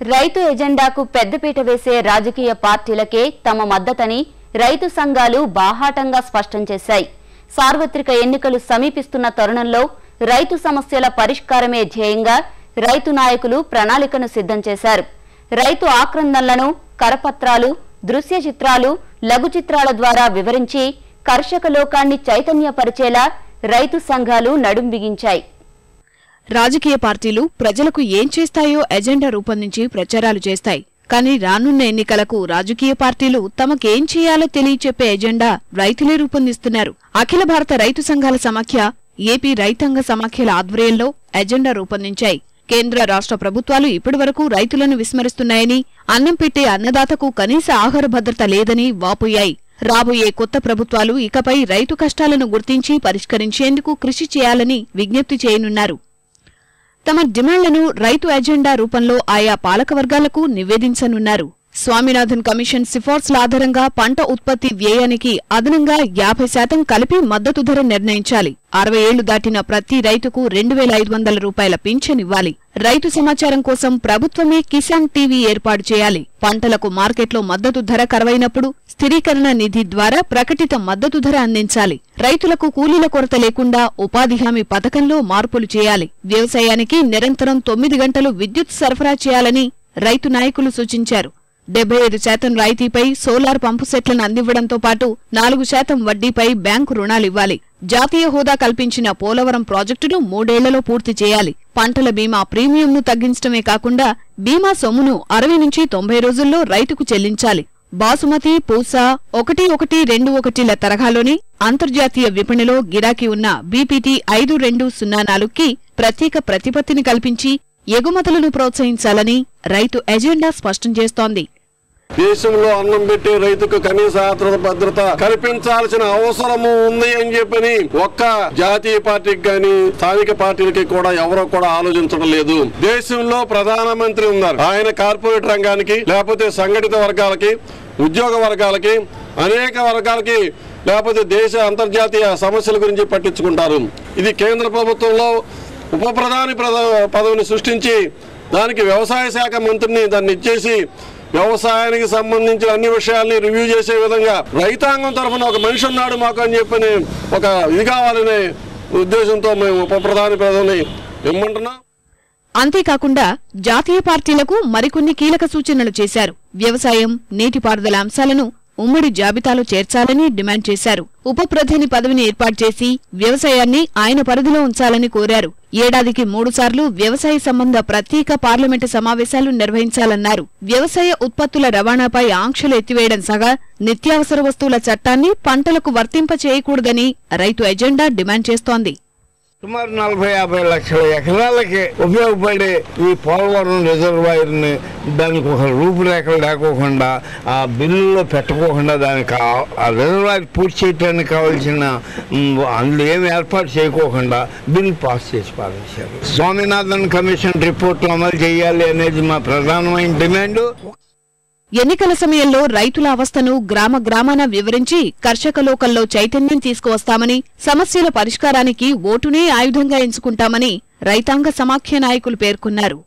రైతు ఎజెండాకు పెద్దపీట వేసే రాజకీయ పార్టీలకే తమ మద్దతని రైతు సంఘాలు బాహాటంగా స్పష్టం చేశాయి. సార్వత్రిక ఎన్నికలు సమీపిస్తున్న తరుణంలో రైతు సమస్యల పరిష్కారమే ధ్యేయంగా రైతు నాయకులు ప్రణాళికను సిద్ధం చేశారు. రైతు ఆక్రందనలను కరపత్రాలు, దృశ్య చిత్రాలు, లఘు చిత్రాల ద్వారా వివరించి కర్షక లోకాన్ని చైతన్యపరిచేలా రైతు సంఘాలు నడుం బిగించాయి. రాజకీయ పార్టీలు ప్రజలకు ఏం చేస్తాయో ఎజెండా రూపొందించి ప్రచారాలు చేస్తాయి. కానీ రానున్న ఎన్నికలకు రాజకీయ పార్టీలు తమకేం చేయాలో తెలియచెప్పే ఎజెండా రైతులే రూపొందిస్తున్నారు. అఖిల భారత రైతు సంఘాల సమాఖ్య, ఏపీ రైతాంగ సమాఖ్యల ఆధ్వర్యంలో ఎజెండా రూపొందించాయి. కేంద్ర రాష్ట్ర ప్రభుత్వాలు ఇప్పటివరకు రైతులను విస్మరిస్తున్నాయని, అన్నం పెట్టే అన్నదాతకు కనీస ఆహార భద్రత లేదని వాపోయాయి. రాబోయే కొత్త ప్రభుత్వాలు ఇకపై రైతు కష్టాలను గుర్తించి పరిష్కరించేందుకు కృషి చేయాలని విజ్ఞప్తి చేయనున్నారు. తమ డిమాండ్లను రైతు ఎజెండా రూపంలో ఆయా పాలకవర్గాలకు నివేదించనున్నారు. స్వామినాథన్ కమిషన్ సిఫార్సుల ఆధారంగా పంట ఉత్పత్తి వ్యయానికి అదనంగా 50% కలిపి మద్దతు ధర నిర్ణయించాలి. 60 ఏళ్లు దాటిన ప్రతి రైతుకు 2500 రూపాయల పింఛన్ ఇవ్వాలి. రైతు సమాచారం కోసం ప్రభుత్వమే కిసాన్ టీవీ ఏర్పాటు చేయాలి. పంటలకు మార్కెట్లో మద్దతు ధర కరువైనప్పుడు స్థిరీకరణ నిధి ద్వారా ప్రకటిత మద్దతు ధర అందించాలి. రైతులకు కూలీల కొరత లేకుండా ఉపాధి హామీ పథకంలో మార్పులు చేయాలి. వ్యవసాయానికి నిరంతరం 9 గంటలు విద్యుత్ సరఫరా చేయాలని రైతు నాయకులు సూచించారు. 75% రాయితీపై సోలార్ పంపు సెట్లను అందివ్వడంతో పాటు 4% వడ్డీపై బ్యాంకు రుణాలివ్వాలి. జాతీయ హోదా కల్పించిన పోలవరం ప్రాజెక్టును 3 ఏళ్లలో పూర్తి చేయాలి. పంటల బీమా ప్రీమియంను తగ్గించడమే కాకుండా బీమా సొమ్మును 60 నుంచి 90 రోజుల్లో రైతుకు చెల్లించాలి. బాసుమతి, పూసా 1121ల తరహాలోని అంతర్జాతీయ విపణిలో గిరాకీ ఉన్న బీపీటీ 5204కి ప్రత్యేక ప్రతిపత్తిని కల్పించి ఎగుమతులను ప్రోత్సహించాలని రైతు ఎజెండా స్పష్టం చేస్తోంది. దేశంలో అన్నం పెట్టే రైతుకు కనీస ఆహార భద్రత కల్పించాల్సిన అవసరము ఉంది అని చెప్పని ఒక్క జాతీయ పార్టీకి గాని స్థానిక పార్టీలకి కూడా ఎవరో కూడా ఆలోచించడం లేదు. దేశంలో ప్రధానమంత్రి ఉన్నారు. ఆయన కార్పొరేట్ రంగానికి, లేకపోతే సంఘటిత వర్గాలకి, ఉద్యోగ వర్గాలకి, అనేక వర్గాలకి, లేకపోతే దేశ అంతర్జాతీయ సమస్యల గురించి పట్టించుకుంటారు. ఇది కేంద్ర ప్రభుత్వంలో ఉప ప్రధాని పదవిని సృష్టించి దానికి వ్యవసాయ శాఖ మంత్రిని దాన్ని ఇచ్చేసి వ్యవసాయానికి సంబంధించిన అన్ని విషయాల్ని రివ్యూ చేసే విధంగా రైతాంగం తరఫున ఒక మనిషి ఉన్నాడు మాకు అని చెప్పని ఒక ఇది కావాలనే ఉద్దేశంతో మేము ఉప ప్రధాని పదవిని ఇమ్మంటున్నాం. అంతేకాకుండా జాతీయ పార్టీలకు మరికొన్ని కీలక సూచనలు చేశారు. వ్యవసాయం, నీటిపారుదల అంశాలను ఉమ్మడి జాబితాలో చేర్చాలని డిమాండ్ చేశారు. ఉప ప్రధాని పదవిని ఏర్పాటు చేసి వ్యవసాయాన్ని ఆయన పరిధిలో ఉంచాలని కోరారు. ఏడాదికి 3 సార్లు వ్యవసాయ సంబంధ ప్రత్యేక పార్లమెంటు సమావేశాలు నిర్వహించాలన్నారు. వ్యవసాయ ఉత్పత్తుల రవాణాపై ఆంక్షలు ఎత్తివేయడం సహా నిత్యావసర వస్తువుల చట్టాన్ని పంటలకు వర్తింప చేయకూడదని రైతు ఎజెండా డిమాండ్ చేస్తోంది. సుమారు 40-50 లక్షల ఎకరాలకి ఉపయోగపడే ఈ పోలవరం రిజర్వాయర్ ని దానికి ఒక రూపురేఖలు లేకోకుండా, ఆ బిల్లులో పెట్టకోకుండా, దానికి ఆ రిజర్వాయర్ పూర్తి చేయడానికి కావాల్సిన అందులో ఏమి ఏర్పాటు చేయకోకుండా బిల్లు పాస్ చేసి పారేశారు. స్వామినాథన్ కమిషన్ రిపోర్టు అమలు చేయాలి అనేది మా ప్రధానమైన డిమాండ్. ఎన్నికల సమయంలో రైతుల అవస్థను గ్రామాన వివరించి కర్షక లోకల్లో చైతన్యం తీసుకువస్తామని, సమస్యల పరిష్కారానికి ఓటునే ఆయుధంగా ఎంచుకుంటామని రైతాంగ సమాఖ్య నాయకులు పేర్కొన్నారు.